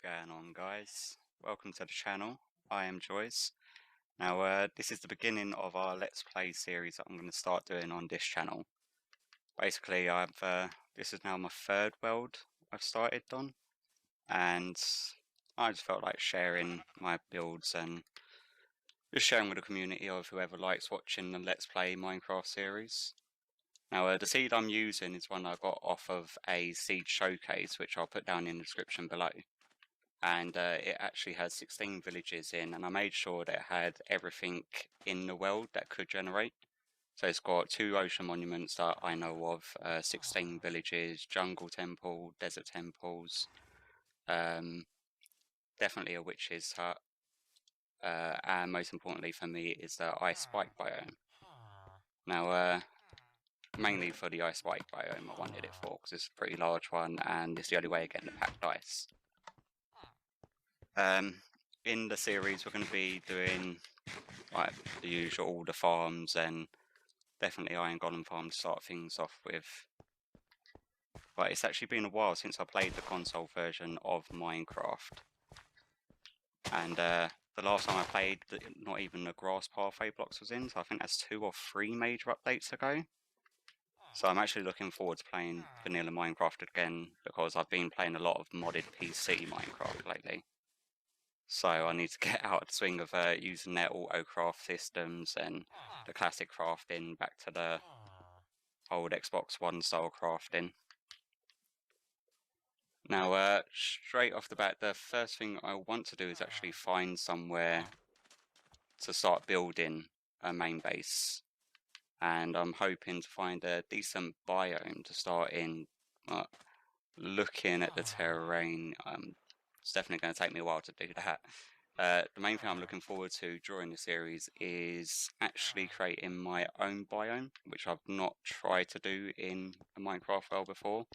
going on, guys? Welcome to the channel. I am Joyce. Now, this is the beginning of our Let's Play series that I'm going to start doing on this channel. Basically, this is now my third world I've started on, and I just felt like sharing my builds and just sharing with the community of whoever likes watching the Let's Play Minecraft series. Now, the seed I'm using is one I got off of a seed showcase, which I'll put down in the description below. And it actually has 16 villages in, and I made sure that it had everything in the world that could generate. So it's got 2 ocean monuments that I know of, 16 villages, jungle temple, desert temples, definitely a witch's hut, and most importantly for me is the ice spike biome. Now, mainly for the ice spike biome I wanted it for, because it's a pretty large one and it's the only way of getting the packed ice. In the series we're going to be doing like the usual, all the farms, and definitely Iron Golem farm to start things off with. But it's actually been a while since I played the console version of Minecraft, and the last time I played, not even the grass pathway blocks was in, so I think that's 2 or 3 major updates ago. So I'm actually looking forward to playing vanilla Minecraft again, because I've been playing a lot of modded PC Minecraft lately. So I need to get out of the swing of using their auto-craft systems and the classic crafting back to the old Xbox One style crafting. Now, straight off the bat, the first thing I want to do is actually find somewhere to start building a main base. And I'm hoping to find a decent biome to start in. Looking at the terrain, it's definitely going to take me a while to do that. The main thing I'm looking forward to during the series is actually creating my own biome, which I've not tried to do in a Minecraft world before.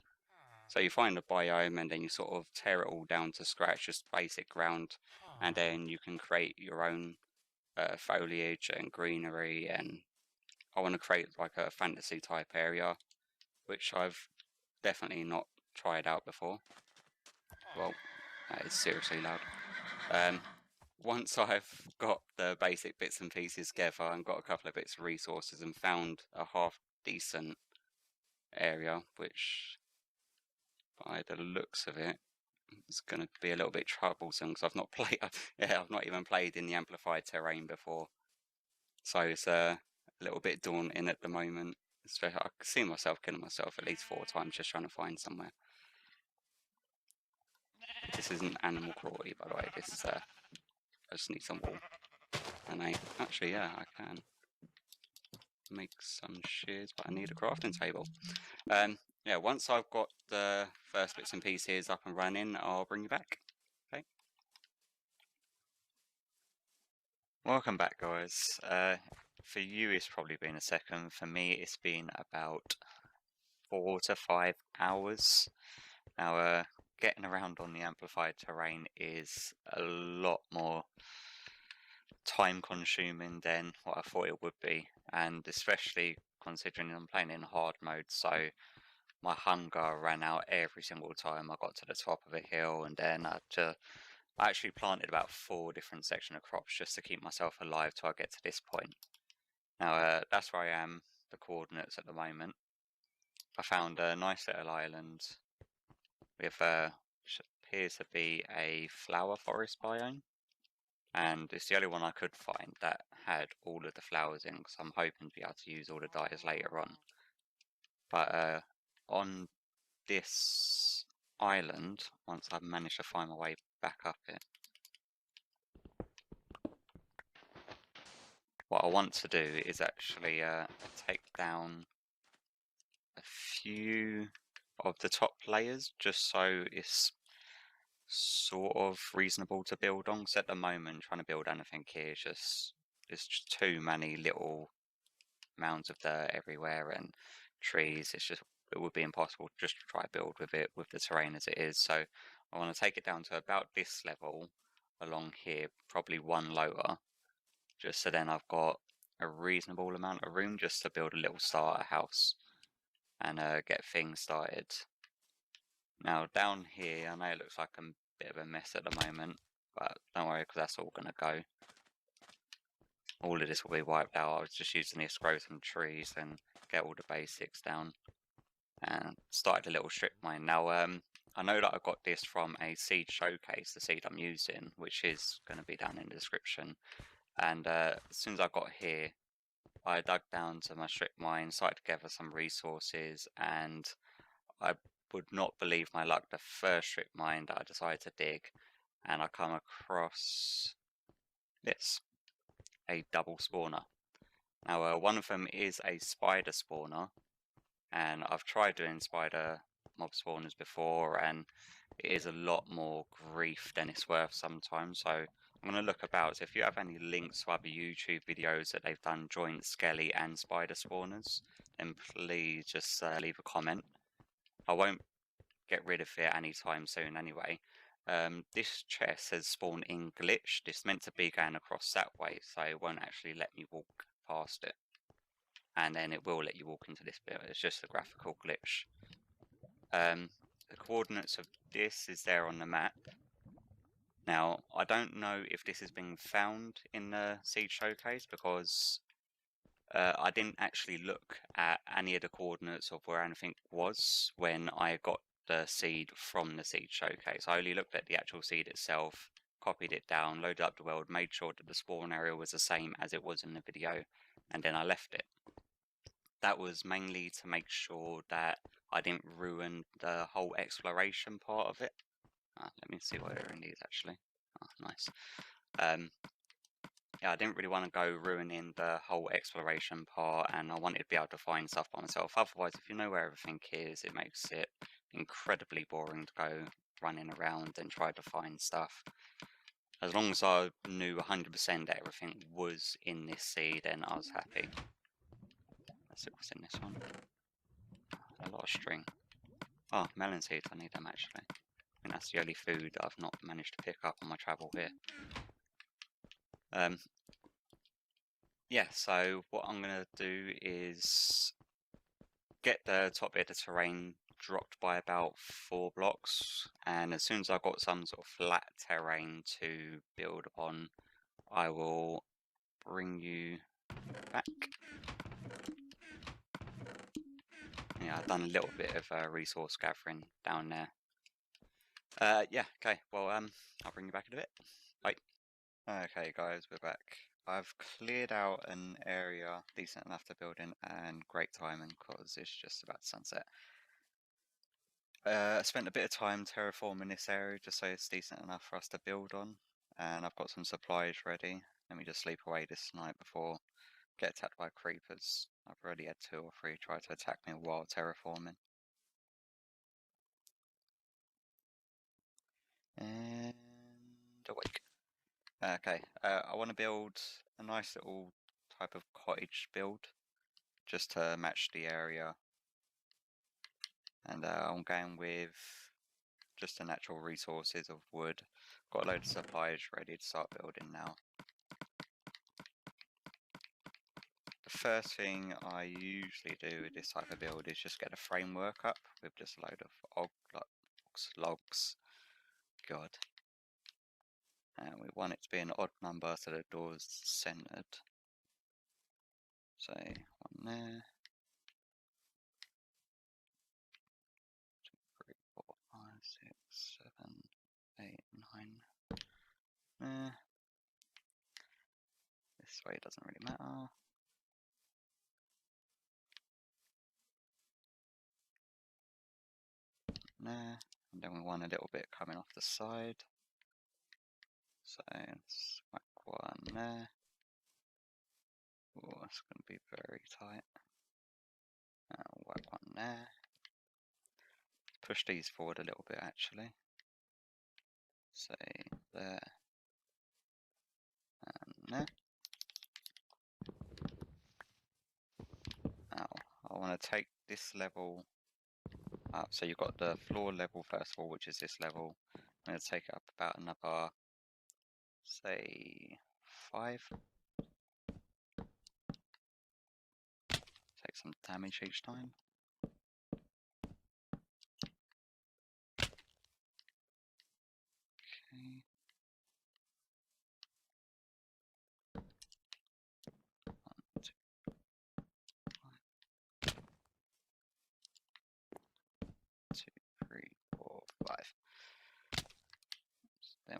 So you find a biome and then you sort of tear it all down to scratch, just basic ground, and then you can create your own foliage and greenery. And I want to create like a fantasy type area, which I've definitely not tried out before. Well, that is seriously loud. Once I've got the basic bits and pieces together and got a couple of bits of resources and found a half decent area, which by the looks of it is going to be a little bit troublesome, because I've not played, I've not even played in the amplified terrain before, so it's a little bit daunting at the moment. I can see myself killing myself at least 4 times just trying to find somewhere. This isn't animal cruelty, by the way. This is I just need some wool. And actually, yeah, I can make some shears, but I need a crafting table. Yeah, once I've got the first bits and pieces up and running, I'll bring you back. Okay. Welcome back, guys. For you, it's probably been a second. For me, it's been about 4 to 5 hours. Now, getting around on the amplified terrain is a lot more time consuming than what I thought it would be, and especially considering I'm playing in hard mode, so my hunger ran out every single time I got to the top of a hill, and then I actually planted about 4 different sections of crops just to keep myself alive till I get to this point. Now, that's where I am, the coordinates at the moment. I found a nice little island with which appears to be a flower forest biome, and it's the only one I could find that had all of the flowers in, because I'm hoping to be able to use all the dyes later on. But on this island, once I've managed to find my way back up it, what I want to do is actually take down a few of the top layers, just so it's sort of reasonable to build on, because at the moment trying to build anything here is just too many little mounds of dirt everywhere and trees. It would be impossible just to try build with it with the terrain as it is. So I want to take it down to about this level along here, probably 1 lower, just so then I've got a reasonable amount of room just to build a little starter house and get things started. Now down here, I know it looks like a bit of a mess at the moment, but don't worry, because that's all going to go. All of this will be wiped out. I was just using this to grow some trees and get all the basics down. And started a little strip mine. Now, I know that I got this from a seed showcase, the seed I'm using, which is going to be down in the description. And as soon as I got here, I dug down to my strip mine, started to gather some resources, and I would not believe my luck. The first strip mine that I decided to dig, and I come across this, a double spawner. Now, one of them is a spider spawner, and I've tried doing spider mob spawners before, and it is a lot more grief than it's worth sometimes. So I'm going to look about. If you have any links to other YouTube videos that they've done joint skelly and spider spawners, then please just leave a comment. I won't get rid of it anytime soon anyway. This chest says spawn in glitch. This meant to be going across that way, so it won't actually let me walk past it. And then it will let you walk into this bit. It's just a graphical glitch. The coordinates of this is there on the map. Now, I don't know if this has been found in the seed showcase, because I didn't actually look at any of the coordinates of where anything was when I got the seed from the seed showcase. I only looked at the actual seed itself, copied it down, loaded up the world, made sure that the spawn area was the same as it was in the video, and then I left it. That was mainly to make sure that I didn't ruin the whole exploration part of it. Let me see what are in these actually. Oh, nice. Yeah, I didn't really want to go ruining the whole exploration part, and I wanted to be able to find stuff by myself. Otherwise, if you know where everything is, it makes it incredibly boring to go running around and try to find stuff. As long as I knew 100% that everything was in this seed, then I was happy. Let's see what's in this one. A lot of string. Oh, melon seeds, I need them actually. I think that's the only food that I've not managed to pick up on my travel here. Yeah, so what I'm going to do is get the top bit of terrain dropped by about 4 blocks, and as soon as I've got some sort of flat terrain to build upon, I will bring you back. Yeah, I've done a little bit of resource gathering down there. Yeah, okay, well, I'll bring you back in a bit. Bye. Okay guys, we're back. I've cleared out an area decent enough to build in, and great timing because it's just about sunset. I spent a bit of time terraforming this area just so it's decent enough for us to build on, and I've got some supplies ready. Let me just sleep away this night before I get attacked by creepers. I've already had 2 or 3 try to attack me while terraforming. And awake. Okay, I want to build a nice little type of cottage build just to match the area, and I'm going with just the natural resources of wood. Got a load of supplies ready to start building now. The first thing I usually do with this type of build is just get a framework up with just a load of logs. God. And we want it to be an odd number so the door's centered. So 1 there. 2, 3, 4, 5, 6, 7, 8, 9. There. This way doesn't really matter. There. And then we want a little bit coming off the side. So let's whack 1 there. Oh, that's going to be very tight. Whack 1 there. Push these forward a little bit actually. Say there and there. Now I want to take this level up. So you've got the floor level first of all, which is this level. I'm going to take it up about another, say, 5. Take some damage each time.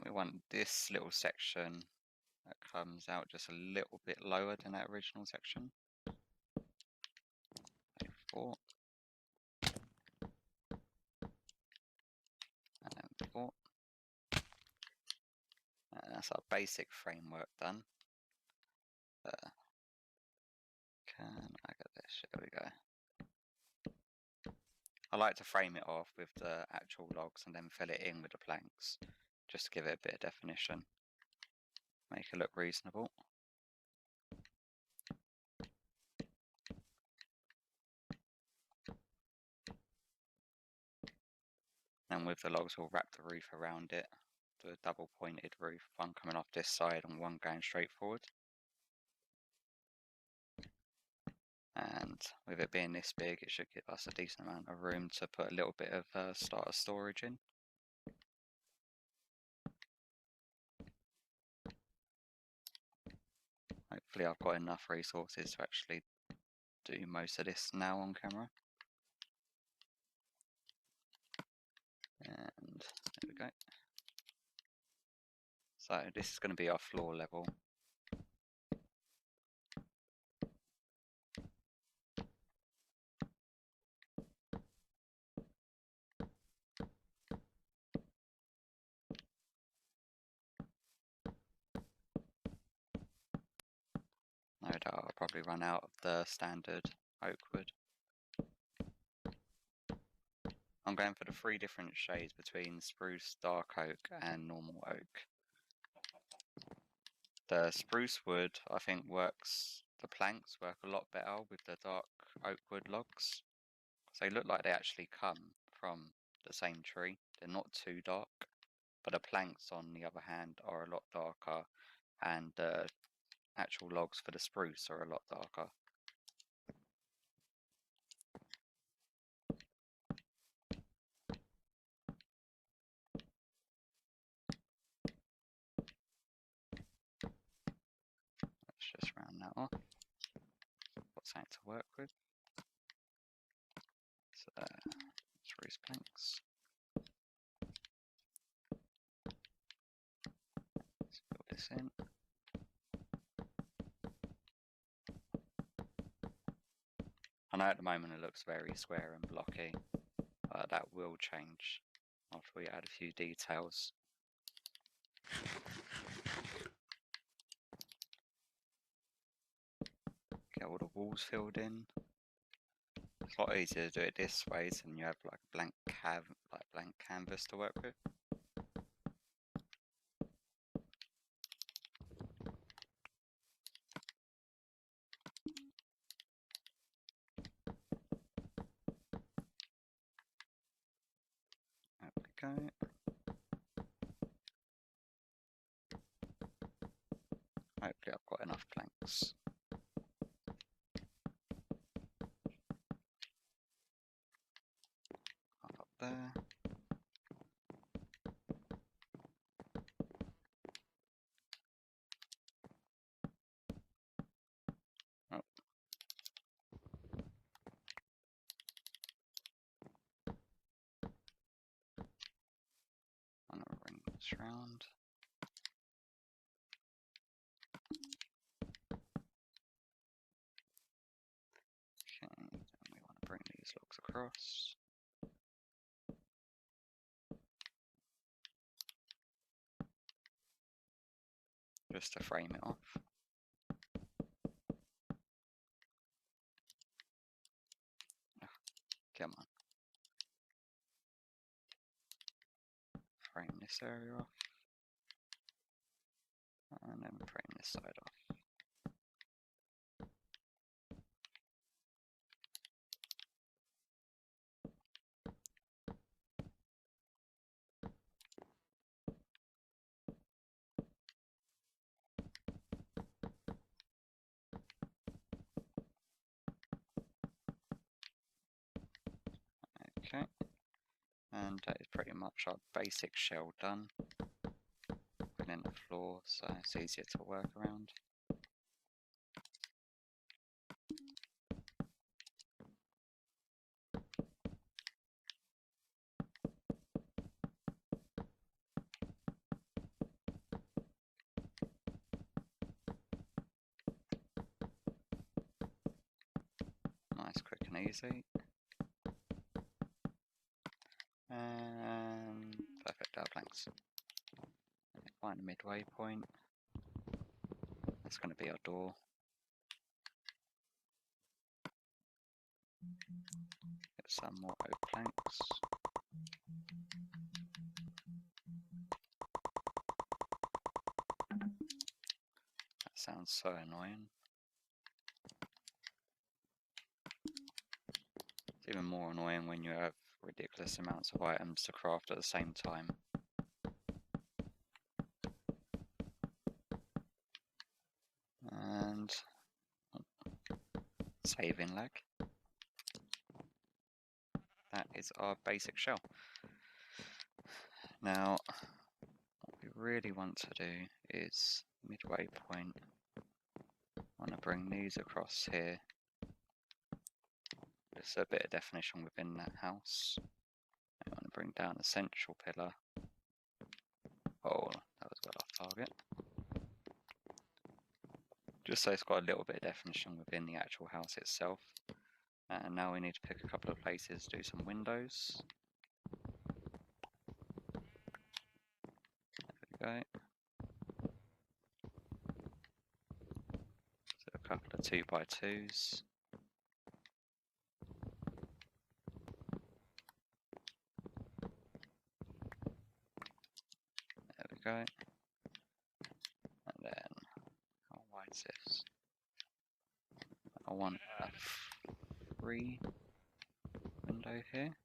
we want this little section that comes out just a little bit lower than that original section. 4. And then 4. And that's our basic framework done. Can I get this? There we go. I like to frame it off with the actual logs and then fill it in with the planks, just to give it a bit of definition, make it look reasonable. And with the logs, we'll wrap the roof around it, do a double pointed roof, one coming off this side and one going straight forward. And with it being this big, it should give us a decent amount of room to put a little bit of starter storage in. Hopefully I've got enough resources to actually do most of this now on camera. And there we go. So this is going to be our floor level. No doubt I'll probably run out of the standard oak wood. I'm going for the 3 different shades between spruce, dark oak and normal oak. The spruce wood I think works, the planks work a lot better with the dark oak wood logs. So they look like they actually come from the same tree. They're not too dark, but the planks on the other hand are a lot darker and the actual logs for the spruce are a lot darker. Let's just round that off. Got something to work with. So, spruce planks. Let's fill this in. I know at the moment it looks very square and blocky. That will change after we add a few details. Get all the walls filled in. It's a lot easier to do it this way, so then you have like a blank canvas to work with. There we go. Hopefully I've got enough planks. Up there. Oh. I'm gonna ring this round. Okay, then we want to bring these logs across. Just to frame it off. Oh, come on. Frame this area off. And then frame this side off. Okay, and that is pretty much our basic shell done. Put in the floor so it's easier to work around. and easy. And perfect outblanks. Find a midway point. That's going to be our door. Get some more oak planks. That sounds so annoying. It's even more annoying when you have ridiculous amounts of items to craft at the same time. And saving lag. That is our basic shell. Now, what we really want to do is midway point. I want to bring these across here. Just a bit of definition within that house. I want to bring down a central pillar. Oh, that was well off target. Just so it's got a little bit of definition within the actual house itself. And now we need to pick a couple of places to do some windows. There we go. So a couple of 2x2s. There we go. And then, how wide is this? I want a free window here.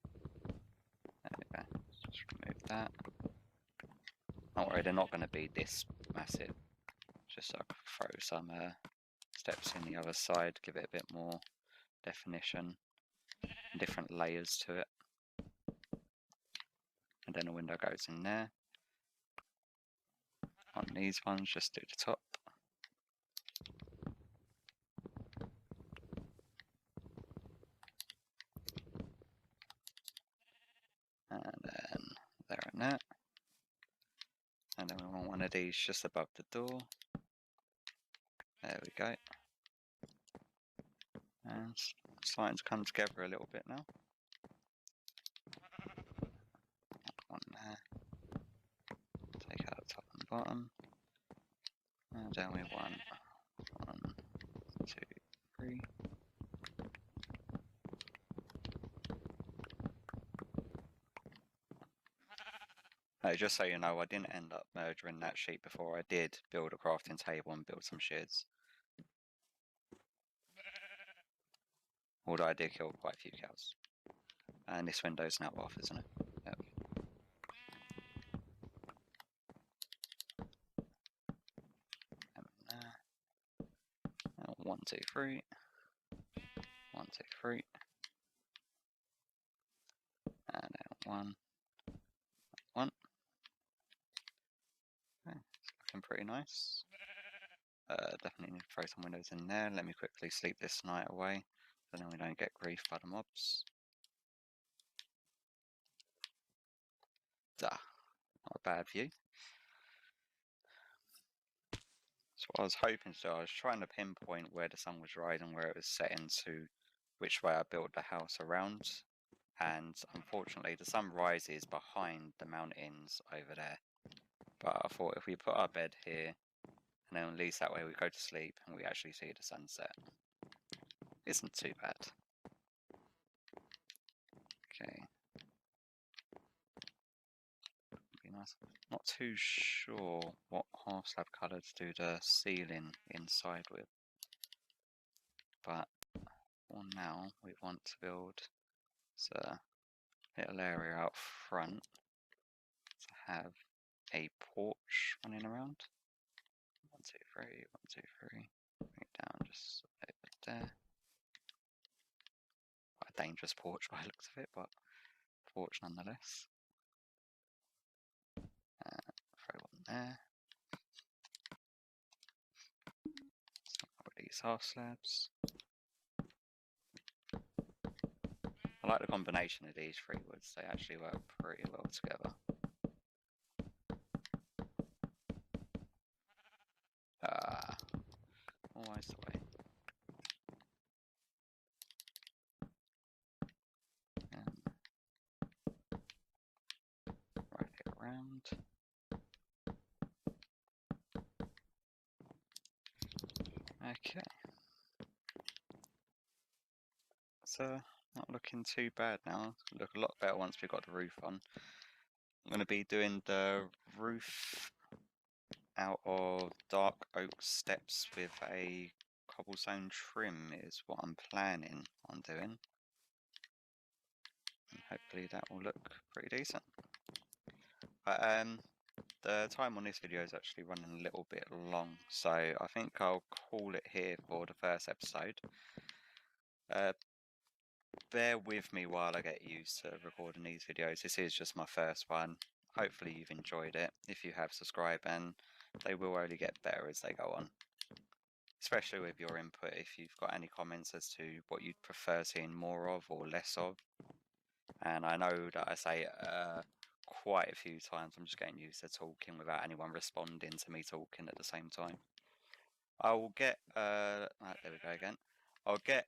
There we go. Just remove that. Don't worry, they're not going to be this massive. Just so I can throw some steps in the other side, give it a bit more definition, different layers to it. And then a window goes in there. On these ones, just do the top. And then there and there. And then we want one of these just above the door. There we go. And it's starting to come together a little bit now. One there. Take out the top and bottom. And then we want 1, 2, 3. Just so you know, I didn't end up murdering that sheep before I did build a crafting table and build some sheds. Although I did kill quite a few cows. And this window's now off, isn't it? Yep. And there. Now 1, 2, 3. 1, 2, 3. And then 1. 1. Okay, it's looking pretty nice. Definitely need to throw some windows in there. Let me quickly sleep this night away, so then we don't get grief by the mobs. Not a bad view. So what I was hoping to do, I was trying to pinpoint where the sun was rising, where it was setting, to which way I built the house around. And unfortunately, the sun rises behind the mountains over there. But I thought if we put our bed here, and then at least that way we go to sleep and we actually see the sunset. Isn't too bad. Okay. Be nice. Not too sure what half slab colour to do the ceiling inside with. But for now, we want to build a little area out front to have a porch running around. 1, 2, 3, 1, 2, 3. Bring it down just over there. Quite a dangerous porch by the looks of it, but porch nonetheless. Throw one there. Some of these half slabs. I like the combination of these 3 woods, they actually work pretty well together. Always the way. second. Okay. So, not looking too bad now. It's gonna look a lot better once we've got the roof on. I'm going to be doing the roof out of dark oak steps with a cobblestone trim is what I'm planning on doing. And hopefully that will look pretty decent. But the time on this video is actually running a little bit long, so I think I'll call it here for the first episode. Bear with me while I get used to recording these videos. This is just my first one. Hopefully you've enjoyed it. If you have, subscribe, and they will only get better as they go on. Especially with your input, if you've got any comments as to what you'd prefer seeing more of or less of. And I know that I say quite a few times, I'm just getting used to talking without anyone responding to me talking at the same time. I will get, there we go again. I'll get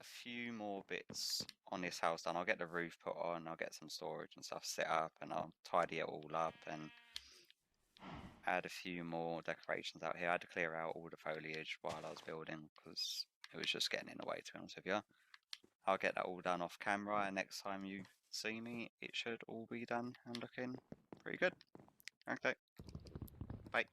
a few more bits on this house done. I'll get the roof put on, I'll get some storage and stuff set up, and I'll tidy it all up and add a few more decorations out here. I had to clear out all the foliage while I was building because it was just getting in the way, to be honest with you. I'll get that all done off camera, and next time you see me, it should all be done and looking pretty good. Okay, bye.